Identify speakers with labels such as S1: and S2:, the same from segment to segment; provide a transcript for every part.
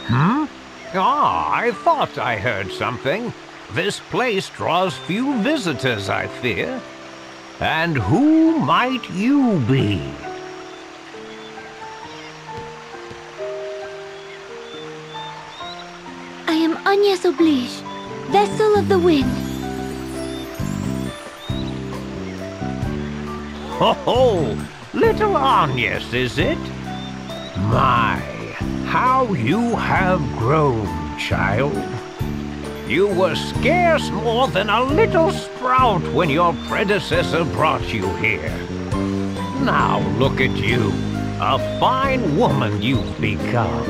S1: Hmm? Ah, I thought I heard something. This place draws few visitors, I fear. And who might you be?
S2: I am Agnes Oblige, Vessel of the Wind.
S1: Ho ho! Little Agnes, is it? My, how you have grown, child. You were scarce more than a little sprout when your predecessor brought you here. Now look at you, a fine woman you've become.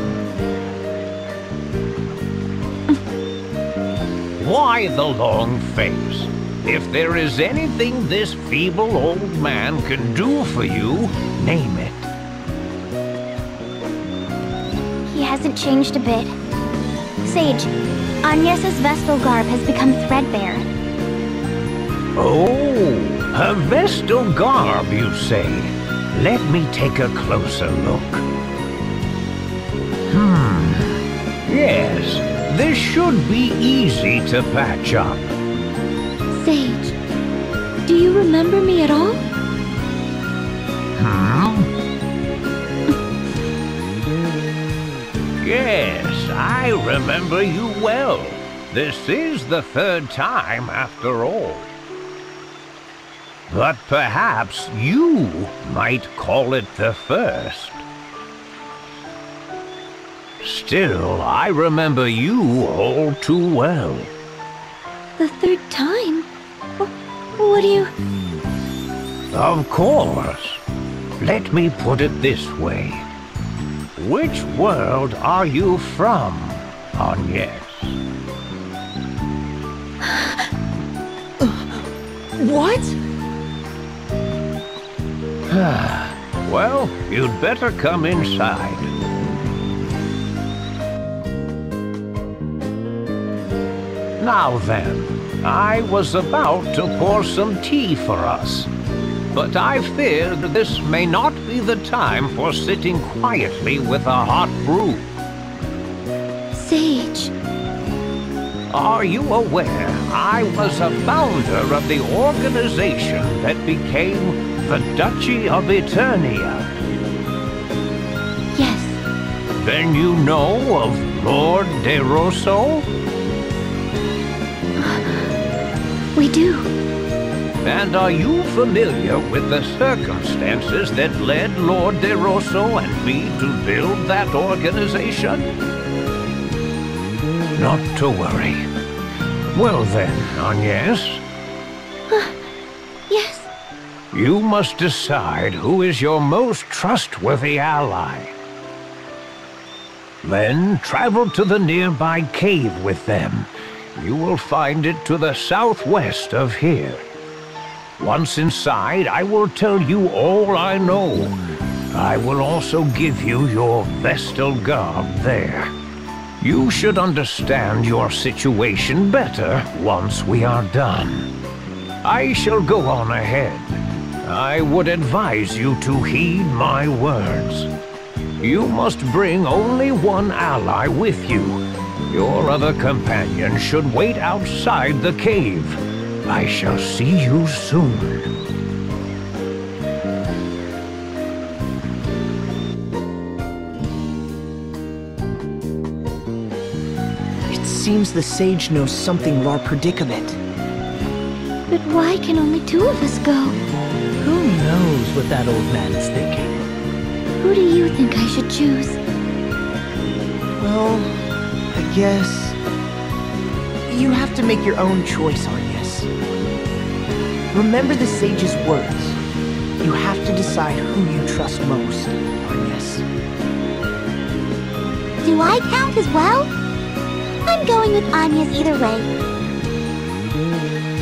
S1: Why the long face? If there is anything this feeble old man can do for you, name it.
S2: He hasn't changed a bit. Sage, Agnes's Vestal garb has become threadbare.
S1: Oh, her Vestal garb, you say? Let me take a closer look. Yes, this should be easy to patch up.
S2: Sage, do you remember me at all?
S1: Yes, I remember you well. This is the third time, after all. But perhaps you might call it the first. Still, I remember you all too well.
S2: The third time? What do you...
S1: Of course. Let me put it this way. Which world are you from, Agnes?
S3: What?
S1: Well, you'd better come inside. Now then, I was about to pour some tea for us, but I fear that this may not be the time for sitting quietly with a hot brew.
S2: Sage.
S1: Are you aware I was a founder of the organization that became the Duchy of Eternia?
S2: Yes.
S1: Then you know of Lord De Rosso?
S2: We do.
S1: And are you familiar with the circumstances that led Lord De Rosso and me to build that organization? Not to worry. Well then, Agnes.
S2: Yes.
S1: You must decide who is your most trustworthy ally. Then travel to the nearby cave with them. You will find it to the southwest of here. Once inside, I will tell you all I know. I will also give you your Vestal garb there. You should understand your situation better once we are done. I shall go on ahead. I would advise you to heed my words. You must bring only one ally with you. Your other companion should wait outside the cave. I shall see you soon.
S3: It seems the sage knows something of our predicament.
S2: But why can only two of us go?
S4: Who knows what that old man is thinking?
S2: Who do you think I should choose?
S3: Well, I guess... you have to make your own choice, Agnes. Remember the sage's words. You have to decide who you trust most, Agnes.
S2: Do I count as well? I'm going with Agnes either way.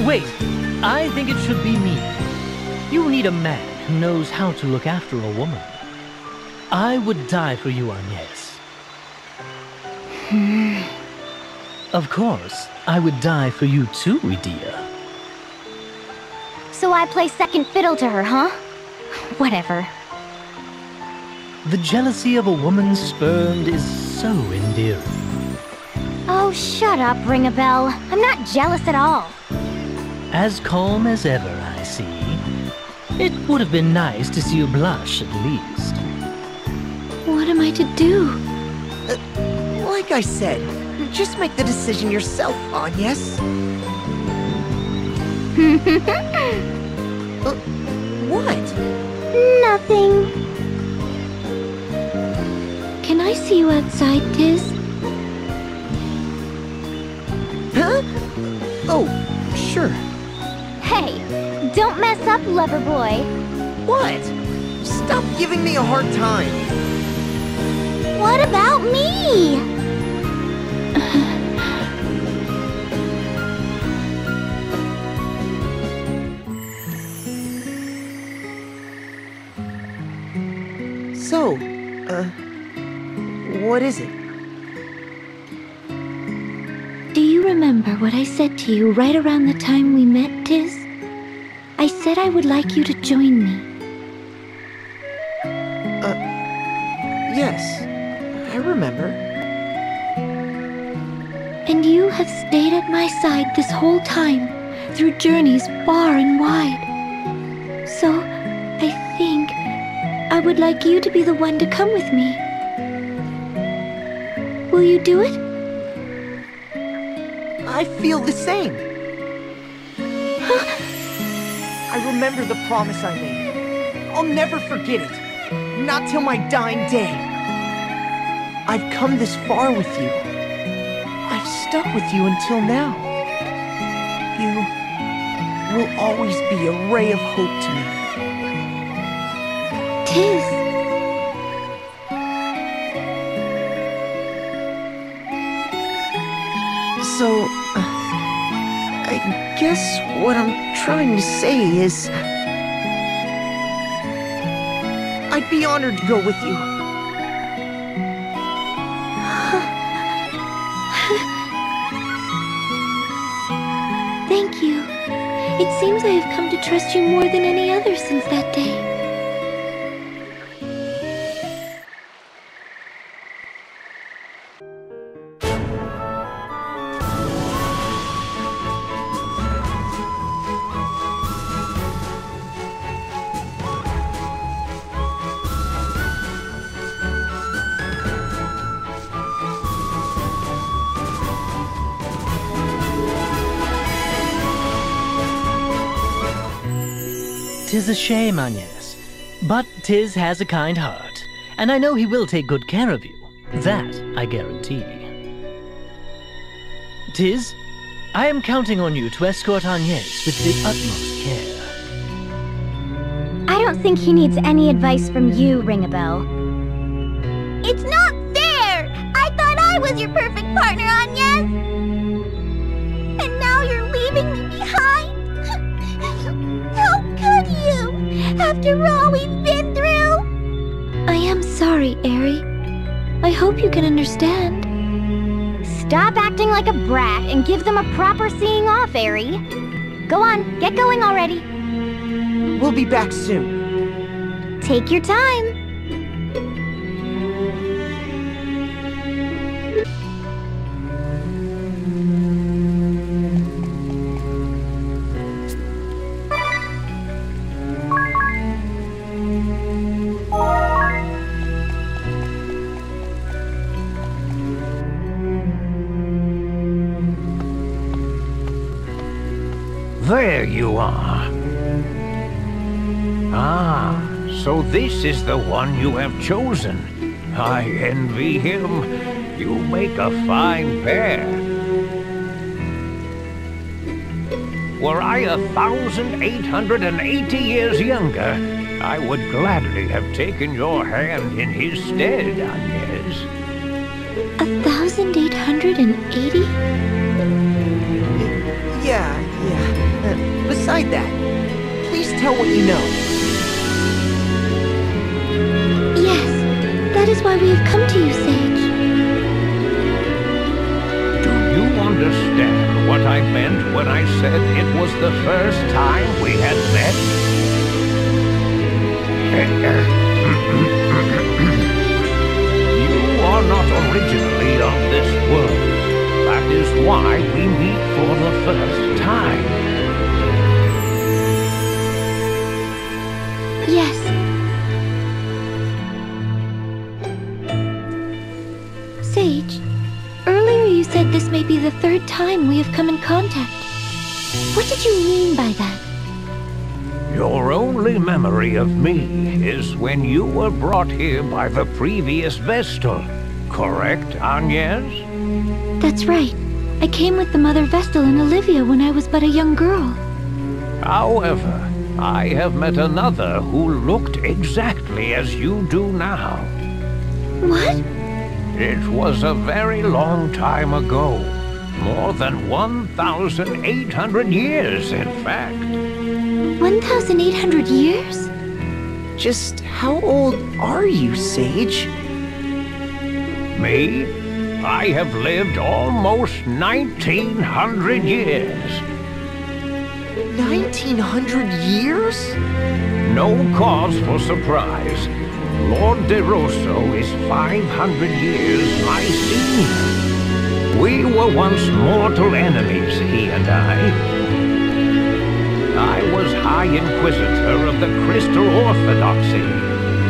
S4: Wait, I think it should be me. You need a man who knows how to look after a woman. I would die for you, Agnes. Of course, I would die for you too, Idia.
S2: So I play second fiddle to her, huh? Whatever.
S4: The jealousy of a woman spurned is so endearing.
S2: Oh, shut up, Ring-a-Bell. I'm not jealous at all.
S4: As calm as ever, I see. It would have been nice to see you blush, at least.
S2: What am I to do?
S3: Like I said, just make the decision yourself, Agnes. What?
S2: Nothing. Can I see you outside, Tiz?
S3: Huh? Oh, sure.
S2: Hey, don't mess up, lover boy.
S3: What? Stop giving me a hard time.
S2: What about me?
S3: So, what is it?
S2: Do you remember what I said to you right around the time we met, Tiz? I said I would like you to join me.
S3: Yes, I remember.
S2: And you have stayed at my side this whole time, through journeys far and wide. So, I think I would like you to be the one to come with me. Will you do it?
S3: I feel the same. I remember the promise I made. I'll never forget it. Not till my dying day. I've come this far with you. I've stuck with you until now. You will always be a ray of hope to me.
S2: Tiz.
S3: So, I guess what I'm trying to say is, I'd be honored to go with you.
S2: Thank you. It seems I have come to trust you more than any other since that day.
S4: Tis a shame, Agnes. But Tiz has a kind heart, and I know he will take good care of you. That I guarantee. Tiz, I am counting on you to escort Agnes with the utmost care.
S2: I don't think he needs any advice from you, Ring-a-Bell. It's not fair! I thought I was your perfect partner, Agnes! And now you're leaving me behind? How could you? After all we've been through? I am sorry, Aerie. I hope you can understand. Stop acting like a brat and give them a proper seeing off, Aerie. Go on, get going already.
S3: We'll be back soon.
S2: Take your time.
S1: There you are. Ah, so this is the one you have chosen. I envy him. You make a fine pair. Were I 1,880 years younger, I would gladly have taken your hand in his stead, Agnes.
S2: 1,880?
S3: Yeah. Beside that, please tell what you know.
S2: Yes, that is why we have come to you, Sage.
S1: Do you understand what I meant when I said it was the first time we had met?
S2: Sage, earlier you said this may be the third time we have come in contact. What did you mean by that?
S1: Your only memory of me is when you were brought here by the previous Vestal, correct, Agnes?
S2: That's right. I came with the Mother Vestal and Olivia when I was but a young girl.
S1: However, I have met another who looked exactly as you do now.
S2: What?
S1: It was a very long time ago. More than 1,800 years, in fact.
S2: 1,800 years?
S3: Just how old are you, Sage?
S1: Me? I have lived almost 1,900 years.
S3: 1,900 years?
S1: No cause for surprise. Lord De Rosso is 500 years my senior. We were once mortal enemies, he and I was High Inquisitor of the Crystal Orthodoxy.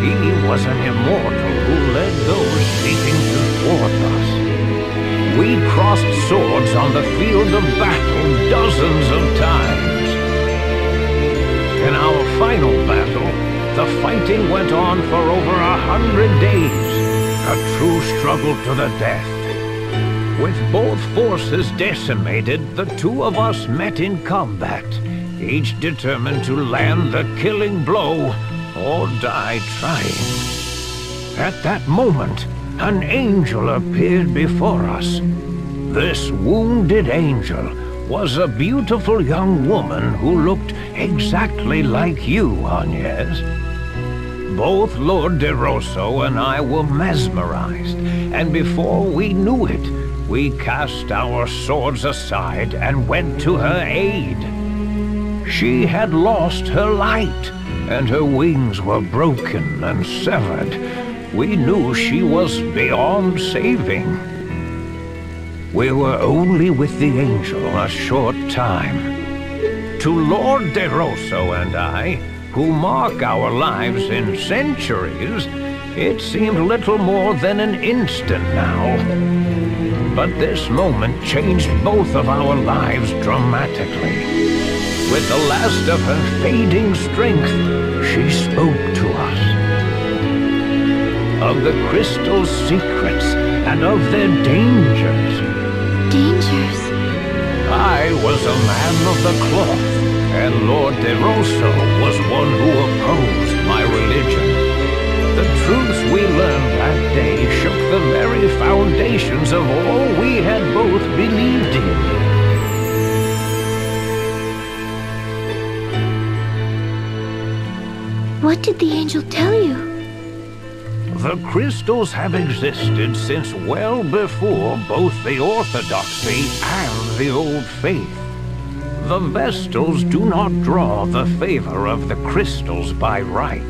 S1: He was an immortal who led those seeking to thwart us. We crossed swords on the field of battle dozens of times. In our final battle, the fighting went on for over 100 days, a true struggle to the death. With both forces decimated, the two of us met in combat, each determined to land the killing blow or die trying. At that moment, an angel appeared before us. This wounded angel was a beautiful young woman who looked exactly like you, Agnes. Both Lord De Rosso and I were mesmerized, and before we knew it, we cast our swords aside and went to her aid. She had lost her light, and her wings were broken and severed. We knew she was beyond saving. We were only with the angel a short time. To Lord De Rosso and I, who mark our lives in centuries, it seemed little more than an instant now. But this moment changed both of our lives dramatically. With the last of her fading strength, she spoke to us. Of the crystal's secrets and of their dangers.
S2: Dangers?
S1: I was a man of the cloth, and Lord De Rosso was one who opposed my religion. The truths we learned that day shook the very foundations of all we had both believed in.
S2: What did the angel tell you?
S1: The crystals have existed since well before both the Orthodoxy and the Old Faith. The Vestals do not draw the favor of the crystals by right.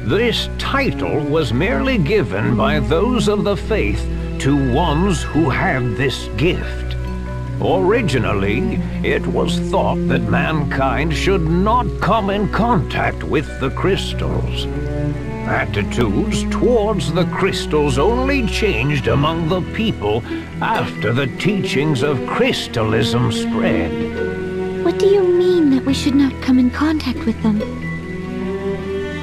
S1: This title was merely given by those of the faith to ones who had this gift. Originally, it was thought that mankind should not come in contact with the crystals. Attitudes towards the crystals only changed among the people after the teachings of crystalism spread.
S2: What do you mean that we should not come in contact with them?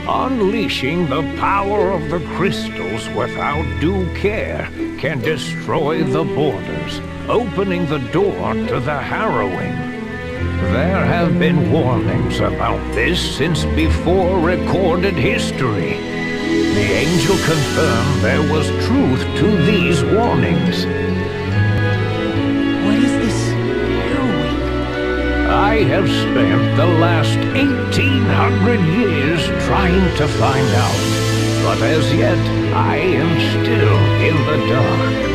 S1: Unleashing the power of the crystals without due care can destroy the borders, opening the door to the harrowing. There have been warnings about this since before recorded history. The angel confirmed there was truth to these warnings.
S3: What is this harrowing?
S1: I have spent the last 1,800 years trying to find out, but as yet I am still in the dark.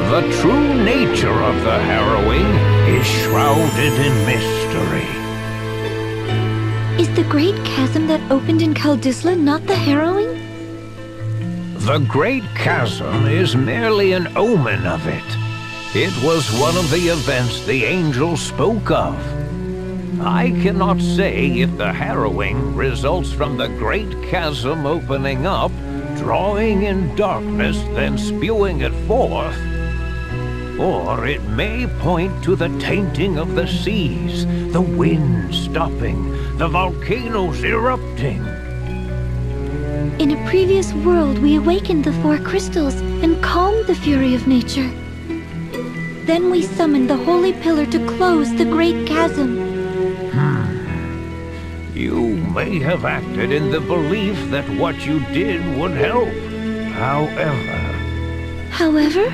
S1: The true nature of the harrowing is shrouded in mystery.
S2: Is the great chasm that opened in Kaldisla not the harrowing?
S1: The Great Chasm is merely an omen of it. It was one of the events the angel spoke of. I cannot say if the harrowing results from the great chasm opening up, drawing in darkness, then spewing it forth, or it may point to the tainting of the seas, the wind stopping, the volcanoes erupting.
S2: In a previous world, we awakened the four crystals and calmed the fury of nature. Then we summoned the holy pillar to close the great chasm.
S1: You may have acted in the belief that what you did would help.
S2: However?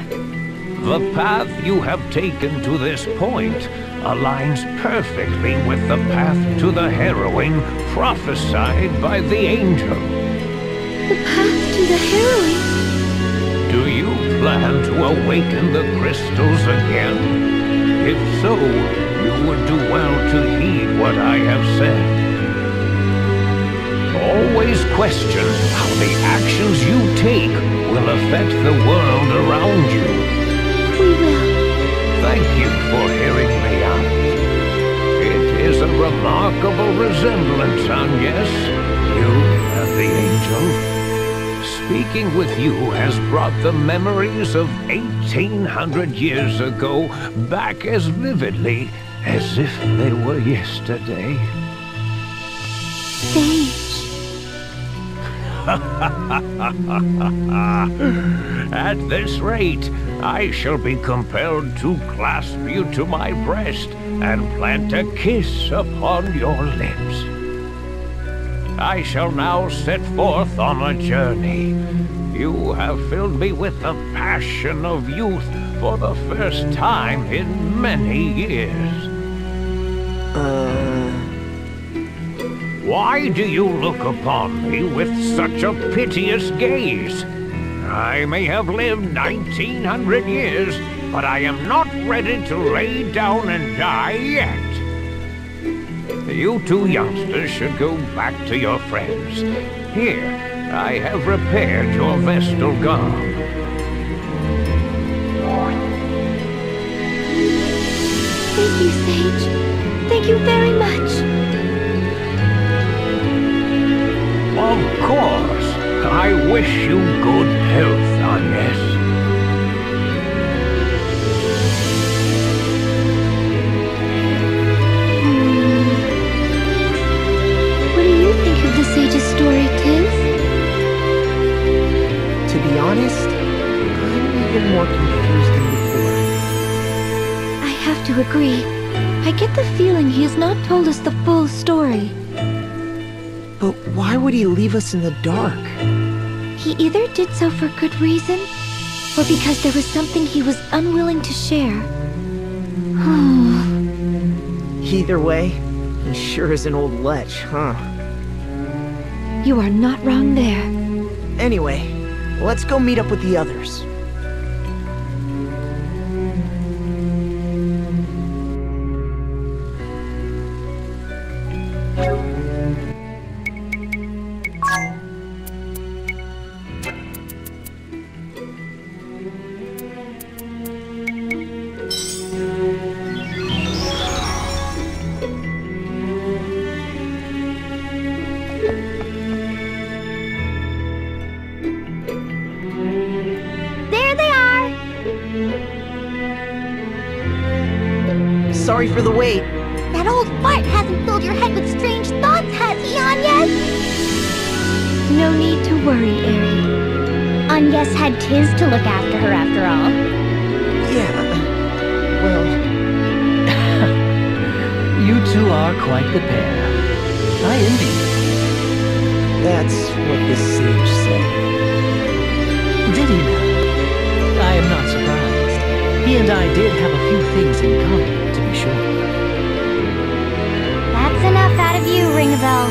S1: The path you have taken to this point aligns perfectly with the path to the harrowing prophesied by the angel.
S2: The path to the harrowing?
S1: Do you plan to awaken the crystals again? If so, you would do well to heed what I have said. Always question how the actions you take will affect the world around you.
S2: We will.
S1: Thank you for hearing me out. It is a remarkable resemblance, yes, you and the angel. Speaking with you has brought the memories of 1800 years ago back as vividly as if they were yesterday.
S2: Sage.
S1: At this rate, I shall be compelled to clasp you to my breast and plant a kiss upon your lips. I shall now set forth on a journey. You have filled me with the passion of youth for the first time in many years. Why do you look upon me with such a piteous gaze? I may have lived 1900 years, but I am not ready to lay down and die yet. You two youngsters should go back to your friends. Here, I have repaired your vestal garb.
S2: Thank you, Sage. Thank you very much.
S1: Of course. I wish you good health, Agnes.
S2: What do you think of the Sage's story, Tiz?
S3: To be honest, I'm even more confused than before.
S2: I have to agree. I get the feeling he has not told us the full story.
S3: But why would he leave us in the dark?
S2: He either did so for good reason, or because there was something he was unwilling to share.
S3: Either way, he sure is an old lech, huh?
S2: You are not wrong there.
S3: Anyway, let's go meet up with the others. Sorry for the wait.
S2: That old fart hasn't filled your head with strange thoughts, has he, Agnes? No need to worry, Aerie. Agnes had Tiz to look after her after all.
S3: Yeah, well...
S4: You two are quite the pair. I envy you.
S3: That's what the sage said.
S4: Did he now? I am not surprised. He and I did have a few things in common, to be sure.
S2: That's enough out of you, Ring-a-Bell.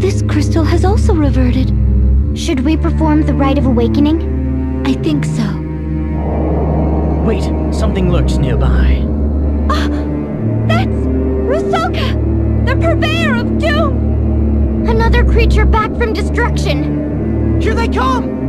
S2: This crystal has also reverted. Should we perform the Rite of Awakening? I think so.
S4: Wait, something lurks nearby.
S2: That's Rusalka, the purveyor of doom! Another creature back from destruction!
S3: Here they come!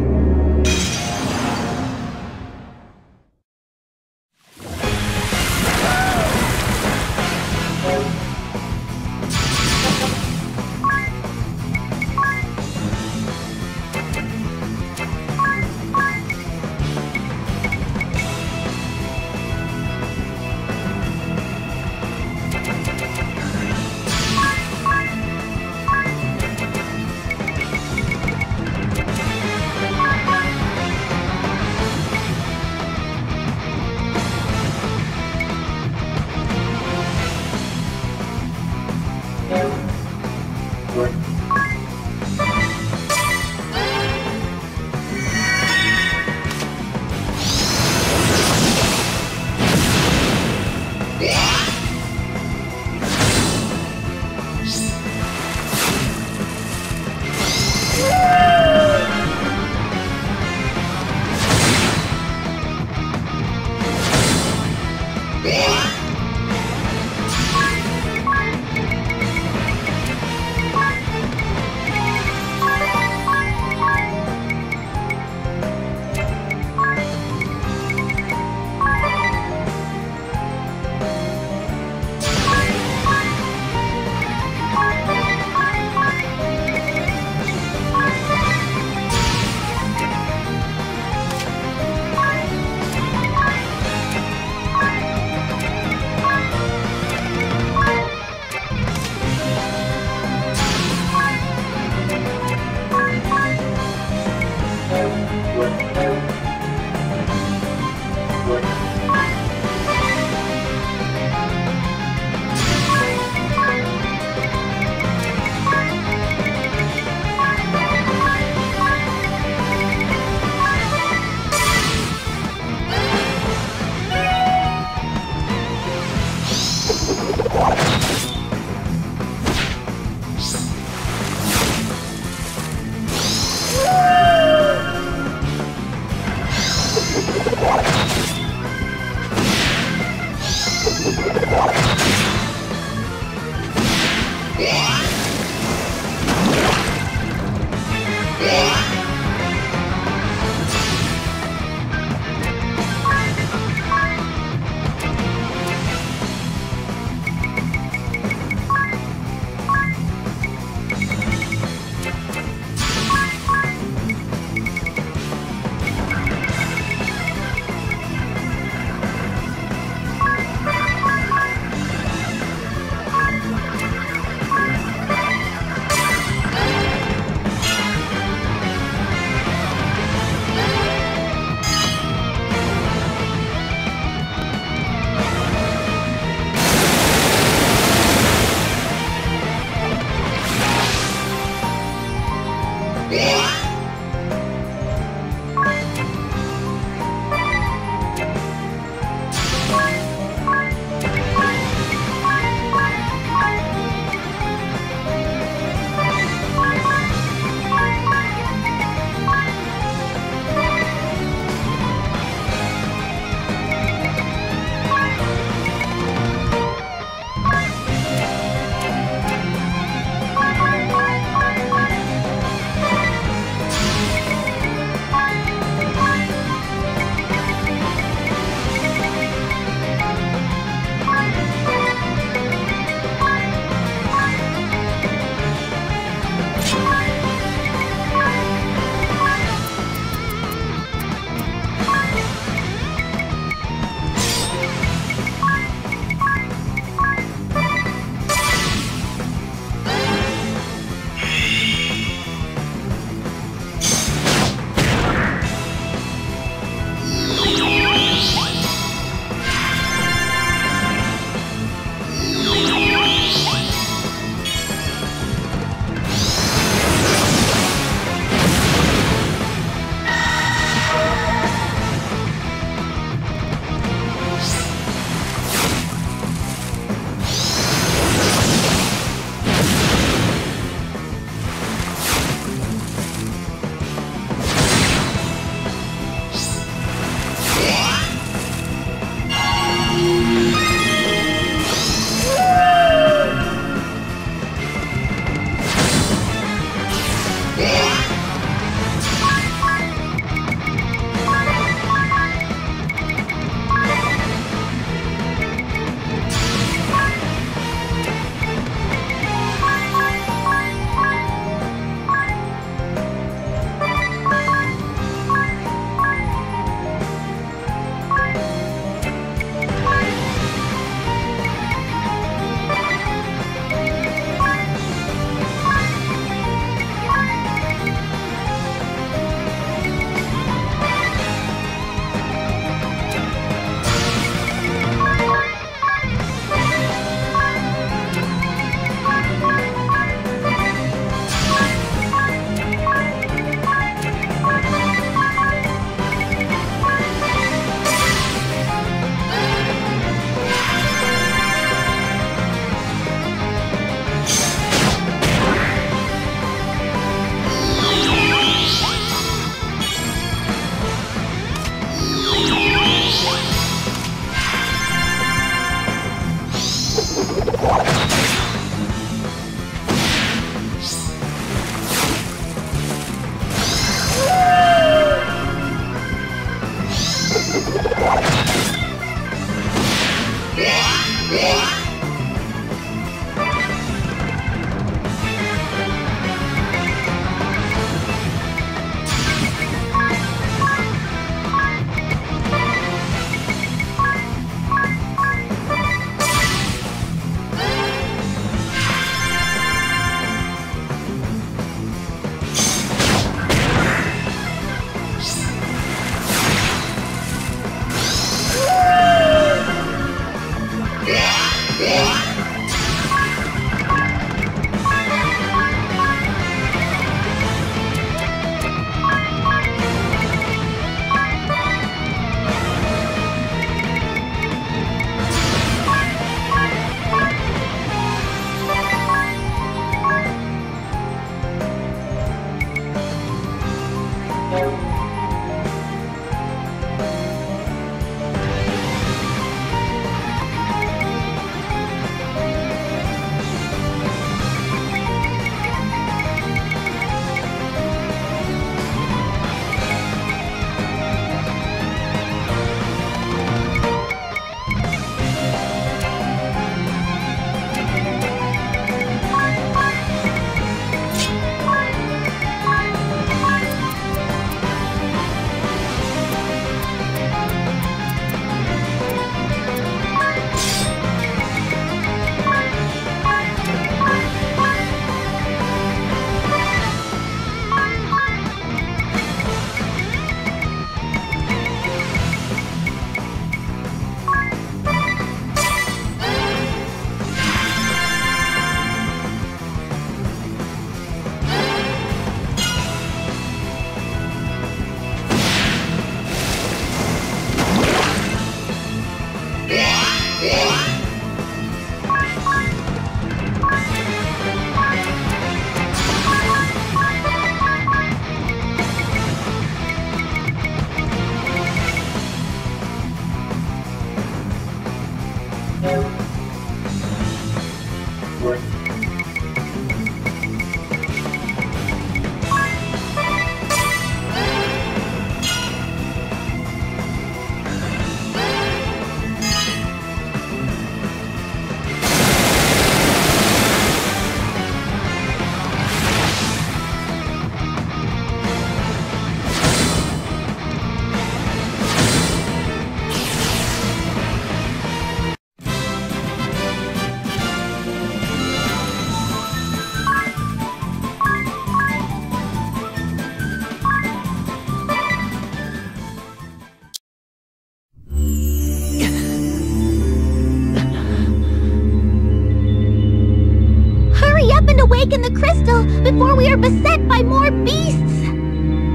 S2: awaken the crystal before we are beset by more beasts!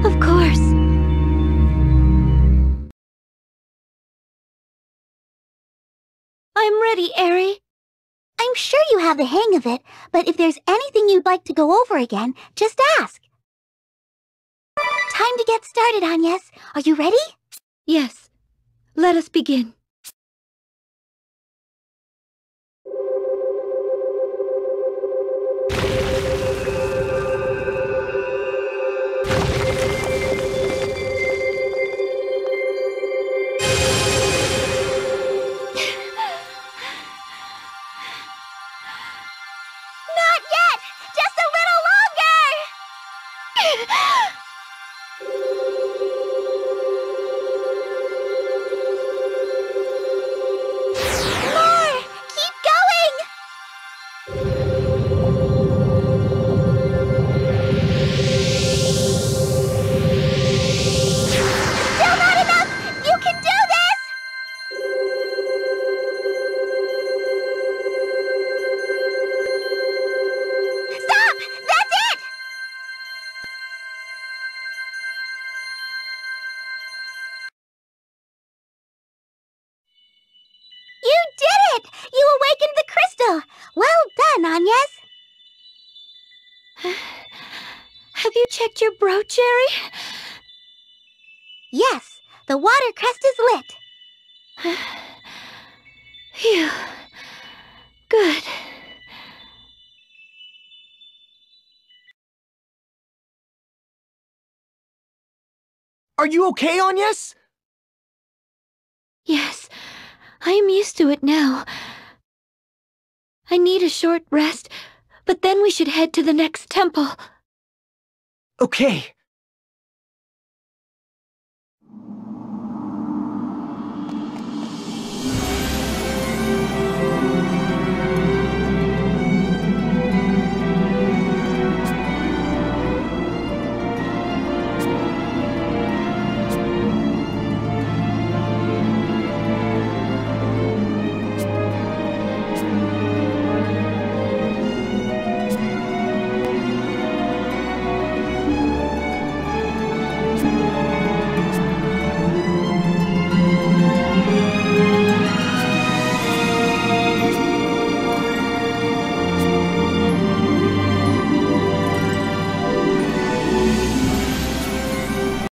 S2: Of course. I'm ready, Eri. I'm sure you have the hang of it, but if there's anything you'd like to go over again, just ask. Time to get started, Agnes. Are you ready?
S5: Yes. Let us begin.
S2: Not yet! Just a little longer! More! Keep going! Still not enough! You can do this! Stop! That's it! You did it! You awakened the crystal! Well done, Agnes!
S5: Have you checked your brooch, Eri?
S2: Yes, the water crest is lit.
S5: Phew. Good.
S3: Are you okay, Agnes?
S5: Yes, I am used to it now. I need a short rest, but then we should head to the next temple.
S3: Okay.